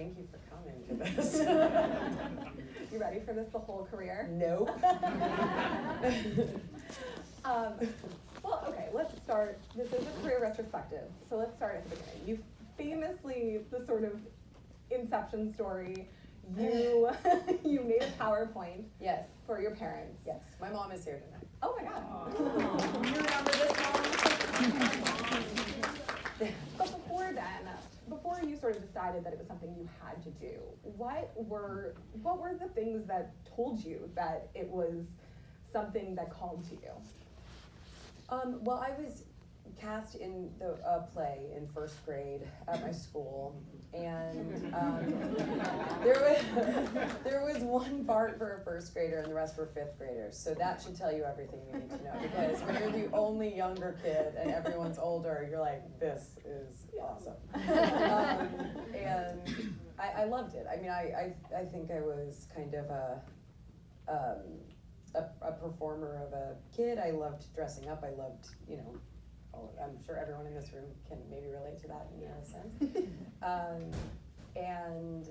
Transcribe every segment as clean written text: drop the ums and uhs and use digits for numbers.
thank you for coming to this. You ready for this the whole career? Nope. Well, okay, let's start. This is a career retrospective, so let's start at the beginning. You famously, the sort of inception story, you you made a PowerPoint Yes. for your parents. Yes. My mom is here tonight. Oh my God. You remember this, Mom? But before then, before you sort of decided that it was something you had to do, what were the things that told you that it was something that called to you? Well, I was cast in the play in first grade at my school, and there was one part for a first grader and the rest were fifth graders, so that should tell you everything you need to know, because when you're the only younger kid and everyone's older, you're like, this is awesome. And I loved it. I mean, I think I was kind of a performer of a kid. I loved dressing up. I loved, I'm sure everyone in this room can maybe relate to that in a sense. And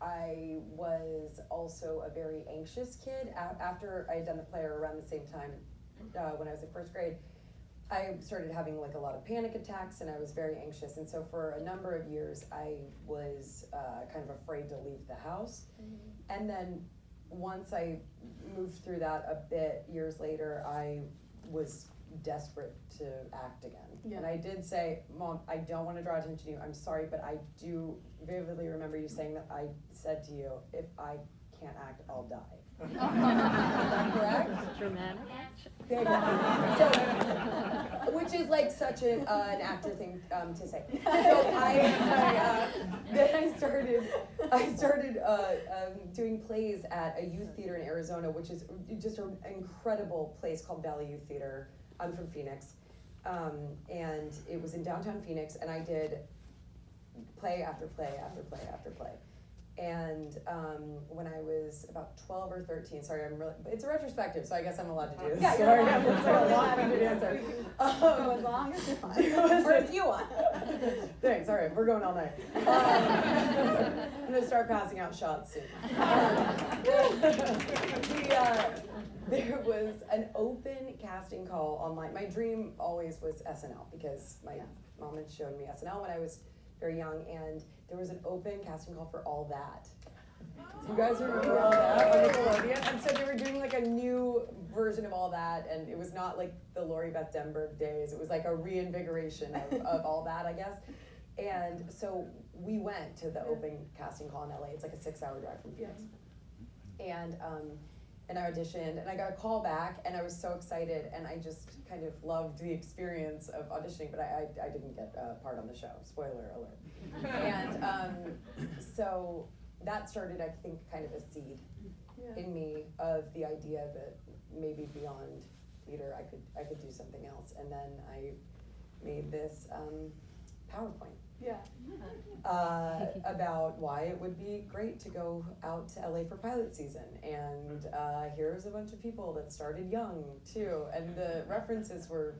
I was also a very anxious kid. After I had done the play, or around the same time, when I was in first grade, I started having like a lot of panic attacks, and I was very anxious. And so for a number of years, I was kind of afraid to leave the house. Mm-hmm. And then once I moved through that a bit, years later, I was desperate to act again. Yeah. And I did say, Mom, I don't want to draw attention to you. I'm sorry, but I do vividly remember you saying that I said to you, if I can't act, I'll die. Is that correct? Dramatic. So, which is like such an actor thing to say. So then I started doing plays at a youth theater in Arizona, which is just an incredible place called Valley Youth Theater. I'm from Phoenix, and it was in downtown Phoenix, and I did play after play after play after play. And when I was about 12 or 13, sorry, it's a retrospective, so I guess I'm allowed to do this. Yeah, sorry, you're it's like a long-winded answer. Go as long as you want, or if you want. Thanks, all right, we're going all night. I'm gonna start passing out shots soon. There was an open casting call online. My dream always was SNL, because my mom had shown me SNL when I was very young, and there was an open casting call for All That. Do you guys remember All That on Nickelodeon? And so they were doing like a new version of All That, and it was not like the Lori Beth Denberg days. It was like a reinvigoration of All That, I guess. And so we went to the open casting call in LA. It's like a 6-hour drive from Phoenix. And I auditioned, and I got a call back, and I was so excited, and I just kind of loved the experience of auditioning, but I didn't get a part on the show, spoiler alert. And so that started, I think, kind of a seed in me of the idea that maybe beyond theater I could do something else. And then I made this PowerPoint. About why it would be great to go out to LA for pilot season, and here's a bunch of people that started young too, and the references were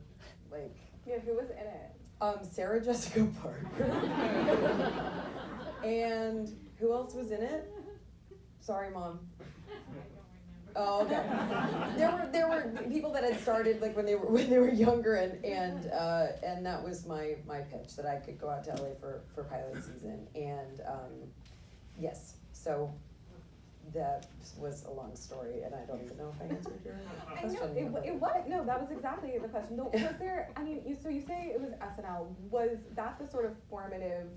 like, who was in it? Sarah Jessica Parker, and who else was in it? Sorry, Mom. Oh, okay. There were people that had started like when they were younger, and that was my pitch, that I could go out to LA for pilot season, and yes, so that was a long story, and I don't even know if I answered your question. No, that was exactly the question. No, was there? I mean, so you say it was SNL. Was that the sort of formative,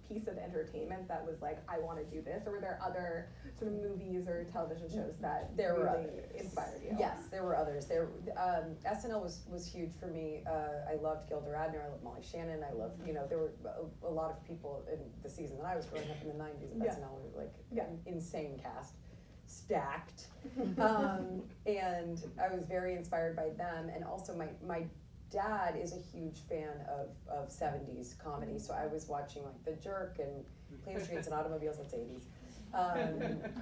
piece of entertainment that was like, I want to do this, or were there other sort of movies or television shows that really inspired you? Yes, there were others. SNL was huge for me. I loved Gilda Radner. I loved Molly Shannon. I loved, there were a lot of people in the season that I was growing up in the 90s of SNL were like insane cast, stacked, and I was very inspired by them. And also my dad is a huge fan of 70s comedy, so I was watching like The Jerk and Planes, Trains, and Automobiles, that's 80s.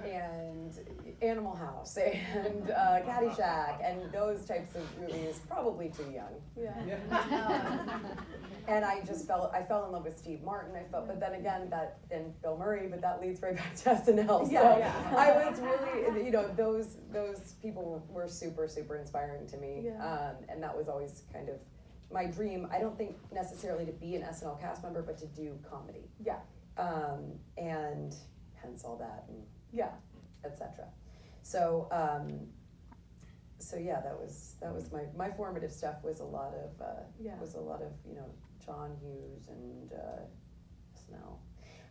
And Animal House and Caddyshack and those types of movies, probably too young. And I fell in love with Steve Martin. But then again, and Bill Murray, but that leads right back to SNL. So I was really, those people were super, super inspiring to me. And that was always kind of my dream. I don't think necessarily to be an SNL cast member, but to do comedy. And hence all that, and etc. So yeah, that was my formative stuff was a lot of John Hughes and SNL.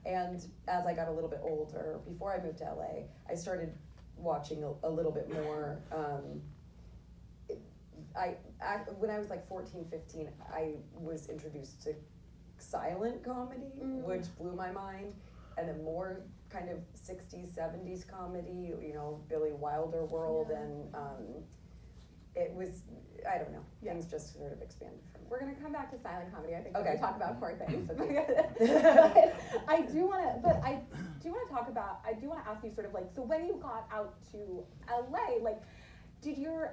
And as I got a little bit older, before I moved to LA, I started watching a little bit more. When I was like 14, 15, I was introduced to silent comedy, which blew my mind, and then more kind of 60s, 70s comedy, Billy Wilder world, and it was, I don't know, things just sort of expanded from there. We're gonna come back to silent comedy, I think, okay. when we talk about core things. But I do wanna ask you sort of like, so when you got out to LA, like, did your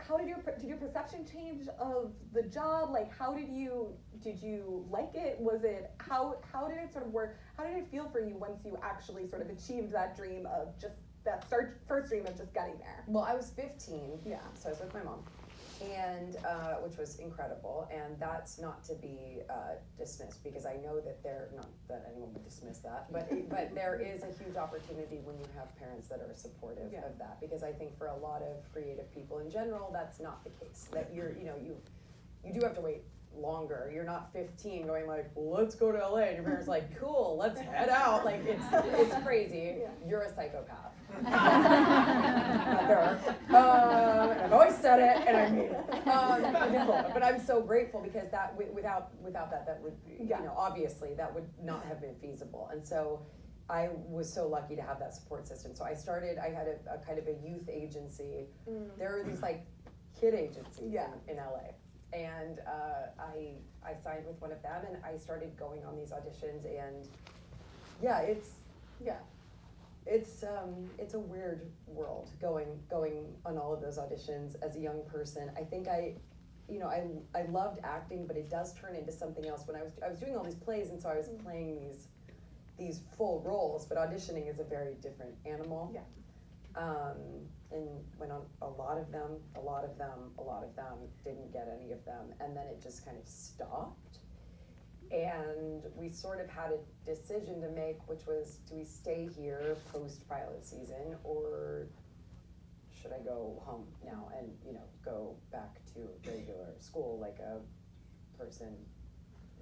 perception change of the job? Like, did you like it? Was it, how did it sort of work? How did it feel for you once you actually sort of achieved that dream of just, that first dream of just getting there? Well, I was 15, so I was with my mom, and which was incredible, and that's not to be dismissed, because I know that not that anyone would dismiss that, but there is a huge opportunity when you have parents that are supportive of that, because I think for a lot of creative people in general, that's not the case. That you do have to wait longer. You're not 15 going like, well, let's go to LA, and your parents like, cool, let's head out. Like, it's crazy. You're a psychopath. I've always said it, and I mean it. No, but I'm so grateful, because that without that would, obviously that would not have been feasible. And so I was so lucky to have that support system. So I had a kind of a youth agency. There are these like kid agencies in LA. And I signed with one of them, and I started going on these auditions, and it's a weird world going on all of those auditions as a young person. I think I loved acting, but it does turn into something else. When I was doing all these plays, and so I was playing these full roles, but auditioning is a very different animal. And went on a lot of them, didn't get any of them, and then it just kind of stopped. And we sort of had a decision to make, which was, do we stay here post-pilot season, or should I go home now and, go back to regular school like a person,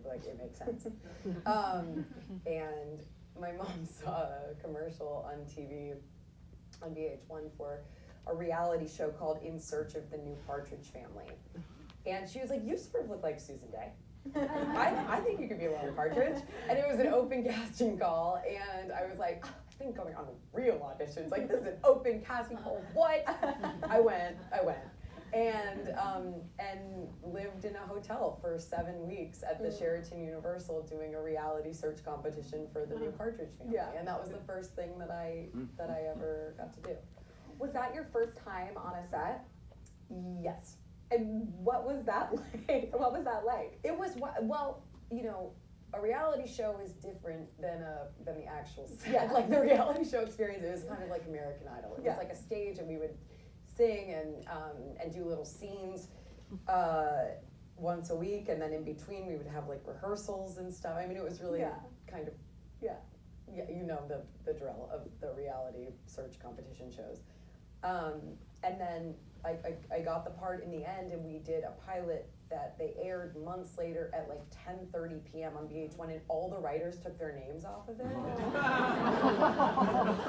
like it makes sense. And my mom saw a commercial on TV, on VH1, for a reality show called In Search of the New Partridge Family. And she was like, you sort of look like Susan Day. I think you could be a little Partridge. And it was an open casting call, and I was like, I've been going on real auditions. Like, this is an open casting call, what? I went. And lived in a hotel for 7 weeks at the Sheraton Universal doing a reality search competition for the New Partridge Family. And that was the first thing that I ever got to do. Was that your first time on a set? Yes. And what was that like? It was, well, a reality show is different than the actual set. Like, the reality show experience, it was kind of like American Idol. It was like a stage, and we would sing and do little scenes once a week, and then in between we would have like rehearsals and stuff. I mean, it was really kind of the drill of the reality search competition shows. And then I got the part in the end, and we did a pilot that they aired months later at like 10:30 p.m. on VH1, and all the writers took their names off of it.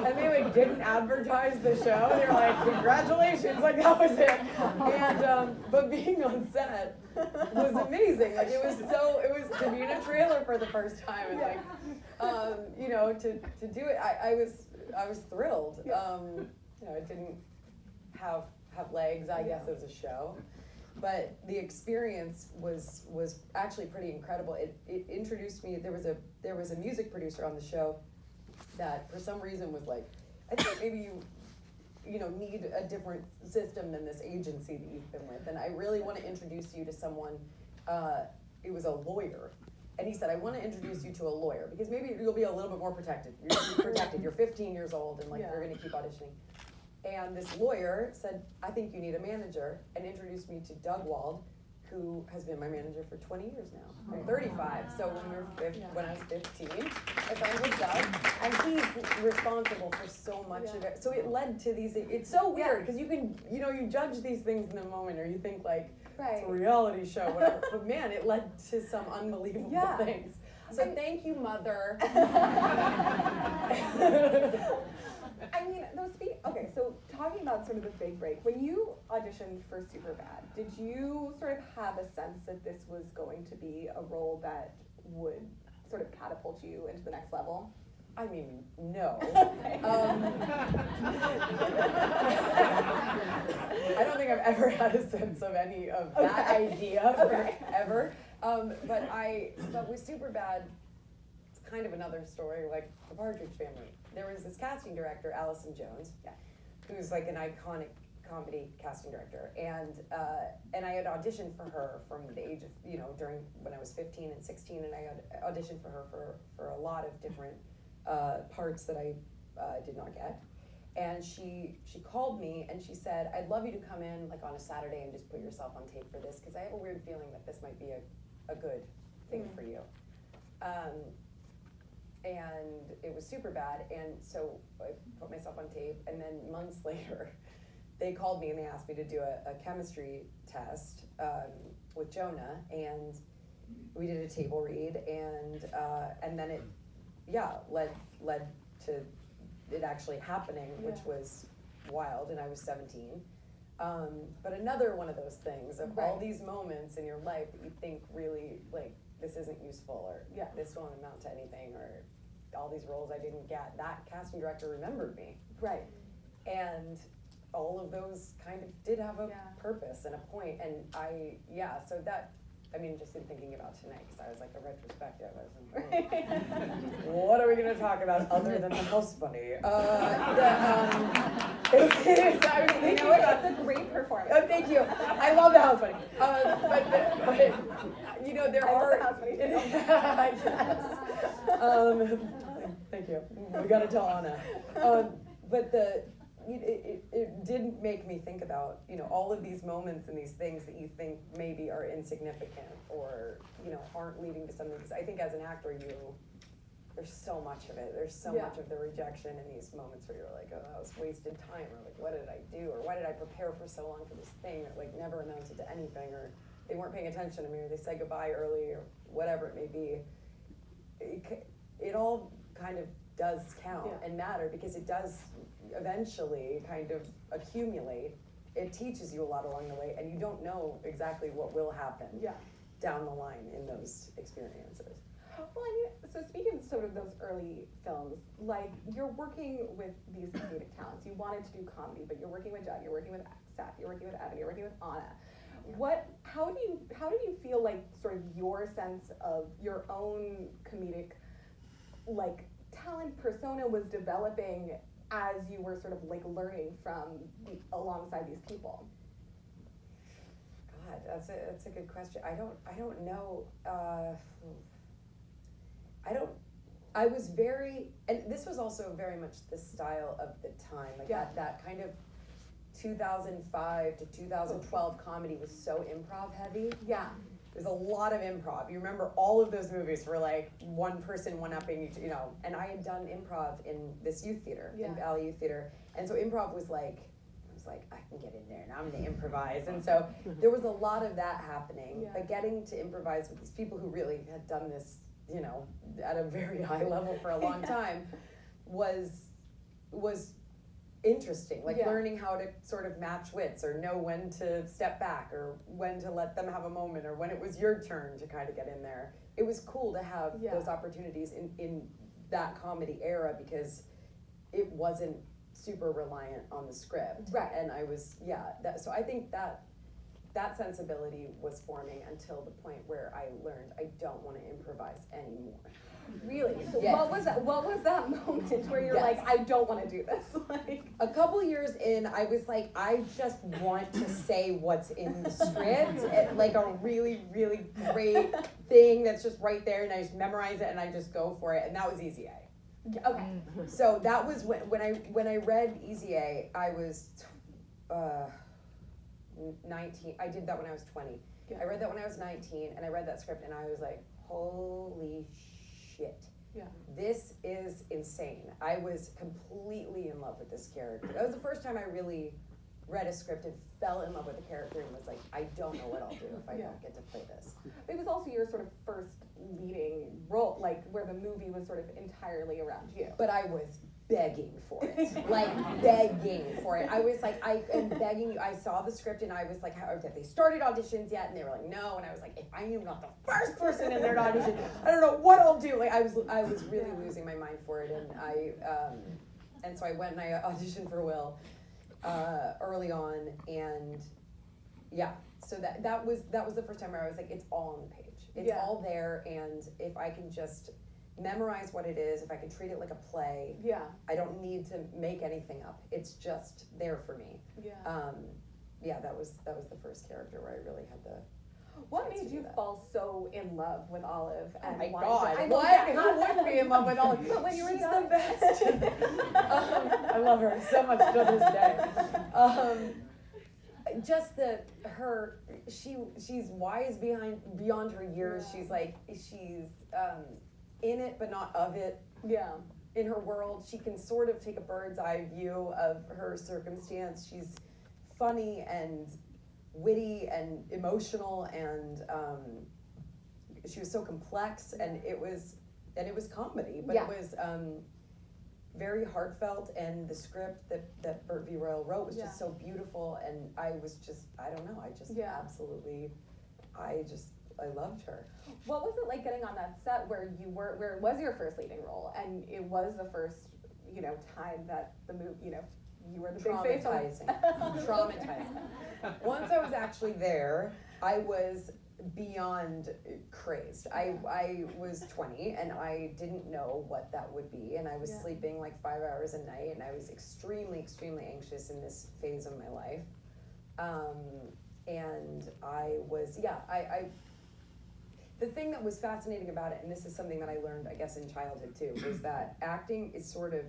And they like didn't advertise the show. They were like, congratulations, like that was it. And but being on set was amazing. Like, it was to be in a trailer for the first time, and like to do it, I was thrilled. It didn't have legs, I guess, as a show. But the experience was actually pretty incredible. It introduced me. There was a music producer on the show that for some reason was like, I think maybe you know need a different system than this agency that you've been with, and I really want to introduce you to someone. It was a lawyer. And he said, I want to introduce you to a lawyer because maybe you'll be a little bit more protected. You're gonna be protected. You're 15 years old and like you're going to keep auditioning. And this lawyer said, I think you need a manager, and introduced me to Doug Wald, who has been my manager for 20 years now. I'm 35, so when I was 15, I found with Doug, and he's responsible for so much of it. So it led to these. It's so weird because you can, you know, you judge these things in the moment, or you think like. It's a reality show, whatever. But man, it led to some unbelievable things. So thank you, Mother. I mean, okay, so talking about sort of the big break, when you auditioned for Superbad, did you sort of have a sense that this was going to be a role that would sort of catapult you into the next level? I mean, no. I don't think I've ever had a sense of any of that idea ever. But with Superbad, it's kind of another story, like the Partridge Family. There was this casting director, Allison Jones, who's like an iconic comedy casting director, and I had auditioned for her from the age of, you know, during when I was 15 and 16, and I had auditioned for her for a lot of different parts that I did not get. And she called me and she said, I'd love you to come in like on a Saturday and just put yourself on tape for this, because I have a weird feeling that this might be a good thing for you. And it was Superbad, and so I put myself on tape, and then months later, they called me and they asked me to do a chemistry test with Jonah, and we did a table read, and then it led to it actually happening, which was wild, and I was 17. But another one of those things of all these moments in your life that you think really like this isn't useful, or this won't amount to anything, or all these roles I didn't get. That casting director remembered me. Right. And all of those kind of did have a purpose and a point, and so that, I mean, just in thinking about tonight, because I was like a retrospective, I was like, what are we going to talk about other than the house bunny? That's a great performance. Oh, thank you. I love the house bunny. But you know, there are. The house bunny. Yes. Thank you. We got to tell Anna. But it didn't make me think about, you know, all of these moments and these things that you think maybe are insignificant or, you know, aren't leading to something. Because I think as an actor, there's so much of it. There's so much of the rejection in these moments where you're like, oh, that was wasted time, or like, what did I do, or why did I prepare for so long for this thing that like never amounted to anything, or they weren't paying attention to me, or they said goodbye early, or whatever it may be. It all kind of does count and matter, because it does eventually kind of accumulate. It teaches you a lot along the way, and you don't know exactly what will happen down the line in those experiences. Well, I mean, so speaking of sort of those early films, like you're working with these comedic talents. You wanted to do comedy, but you're working with Judd, you're working with Seth, you're working with Evan, you're working with Anna. How did you feel like sort of your sense of your own comedic like talent persona was developing as you were sort of like learning alongside these people? God, that's a good question. I don't know. I was very, and this was also very much the style of the time, like that kind of 2005 to 2012 comedy was so improv heavy. Yeah. There's a lot of improv. You remember all of those movies were like one person one-upping each, you know, and I had done improv in this youth theater, in Valley Youth Theater, and so improv was like, I can get in there and I'm gonna improvise, and so there was a lot of that happening, but getting to improvise with these people who really had done this, you know, at a very high level for a long time was interesting, like learning how to sort of match wits, or know when to step back, or when to let them have a moment, or when it was your turn to kind of get in there. It was cool to have those opportunities in that comedy era, because it wasn't super reliant on the script. Right. And I was, so I think that that sensibility was forming until the point where I learned I don't want to improvise anymore. Really? So Yes. what was that moment where you're Yes. like, I don't want to do this? Like, A couple years in, I was like, I just want to say what's in the script, like a really, really great thing that's just right there, and I just memorize it and I just go for it, and that was Easy A. okay. So that was when I read Easy A, I was 19. I did that when I was 20. Yeah. I read that when I was 19, and I read that script, and I was like, holy shit. Yeah. This is insane. I was completely in love with this character. That was the first time I really read a script and fell in love with the character and was like, I don't know what I'll do if I don't get to play this. It was also your sort of first leading role, like where the movie was sort of entirely around you. But I was begging for it, like begging for it. I was like, I am begging you. I saw the script and I was like, have they started auditions yet? And they were like, no. And I was like, if I am not the first person in their audition, I don't know what I'll do. Like I was really losing my mind for it, and so I went and I auditioned for Will early on, and yeah. So that was the first time where I was like, it's all on the page. It's all there, and if I can just memorize what it is, if I can treat it like a play, I don't need to make anything up. It's just there for me. That was the first character where I really had the. What made you fall so in love with Olive? And Oh my why- God! I know What? that- Who wouldn't be in love with Olive? But when you were She's young- the best. I love her so much to this day. Just she's wise beyond her years. Yeah. She's in it but not of it. Yeah. In her world, she can sort of take a bird's eye view of her circumstance. She's funny and witty and emotional, and she was so complex, and it was comedy, but it was very heartfelt, and the script that Burt V. Royal wrote was just so beautiful, and I was just, I don't know, I just absolutely, I loved her. What was it like getting on that set where it was your first leading role, and it was the first, time that the movie, you were the big face on Traumatizing. Once I was actually there, I was beyond crazed. I was 20 and I didn't know what that would be, and I was sleeping like 5 hours a night, and I was extremely, extremely anxious in this phase of my life. And I was, the thing that was fascinating about it, and this is something that I learned, I guess, in childhood too, was that acting is sort of,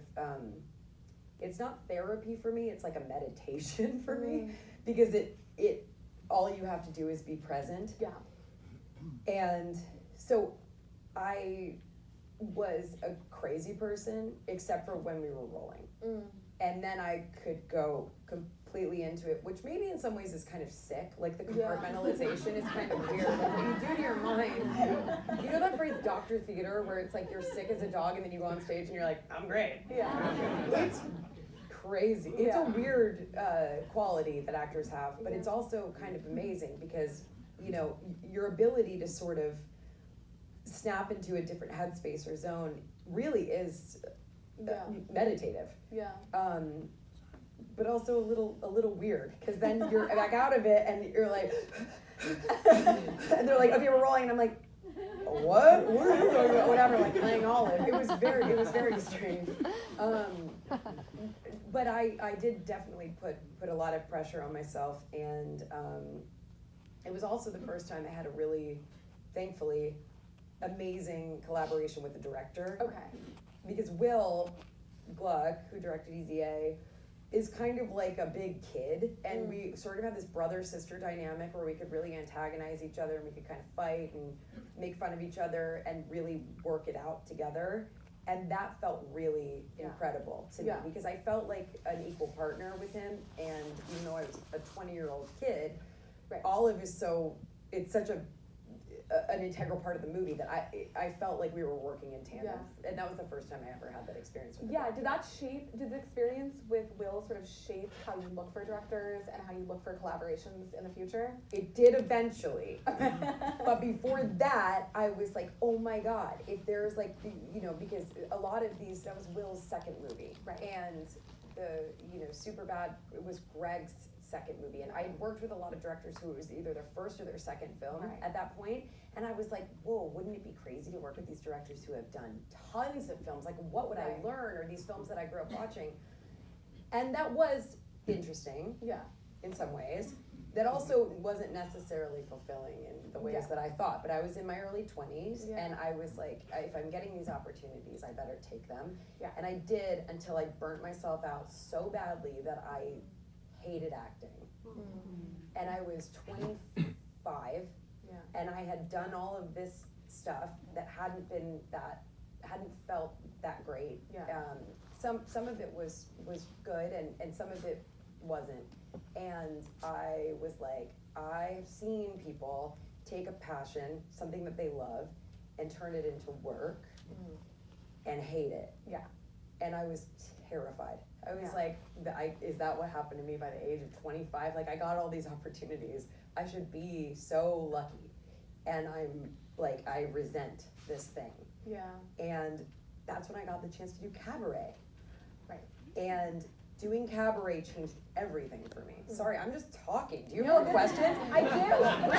it's not therapy for me, it's like a meditation for me, because it all you have to do is be present. Yeah. And so I was a crazy person, except for when we were rolling. And then I could go completely into it, which maybe in some ways is kind of sick. Like the compartmentalization is kind of weird. Like what you do to your mind. You know that phrase Dr. Theater, where it's like you're sick as a dog and then you go on stage and you're like, I'm great. Yeah. It's crazy. It's a weird quality that actors have, but it's also kind of amazing because, your ability to sort of snap into a different headspace or zone really is meditative. Yeah. But also a little weird, because then you're back out of it and you're like, and they're like, okay, we're rolling, and I'm like, what? What are you doing? Whatever, like playing Olive. It was very strange. But I did definitely put a lot of pressure on myself, and it was also the first time I had a really, thankfully, amazing collaboration with the director. Okay. Because Will Gluck, who directed Easy A, is kind of like a big kid, and we sort of had this brother-sister dynamic where we could really antagonize each other, and we could kind of fight and make fun of each other and really work it out together. And that felt really incredible to me, because I felt like an equal partner with him, and even though I was a 20-year-old kid, Olive is it's such an integral part of the movie that I felt like we were working in tandem, and that was the first time I ever had that experience with him. Did the experience with Will sort of shape how you look for directors and how you look for collaborations in the future? It did eventually, but before that, I was like, oh my God, if there's like, because a lot of these, that was Will's second movie, and the, Superbad, it was Greg's second movie. And I'd worked with a lot of directors who it was either their first or their second film Right. at that point. And I was like, whoa, wouldn't it be crazy to work with these directors who have done tons of films? Like, what would Right. I learn? Or these films that I grew up watching. And that was interesting Yeah. in some ways. That also wasn't necessarily fulfilling in the ways Yeah. that I thought. But I was in my early 20s, Yeah. and I was like, if I'm getting these opportunities, I better take them. Yeah. And I did until I burnt myself out so badly that I hated acting. And I was 25, Yeah. and I had done all of this stuff that hadn't felt that great. Yeah. Some of it was good, and some of it wasn't. And I was like, I've seen people take a passion, something that they love, and turn it into work and hate it. Yeah. And I was terrified. I was Yeah. like, is that what happened to me by the age of 25? Like, I got all these opportunities. I should be so lucky. And I'm like, I resent this thing. Yeah. And that's when I got the chance to do cabaret. Right. And doing cabaret changed everything for me. Sorry, I'm just talking. Do you No, have more questions? I do.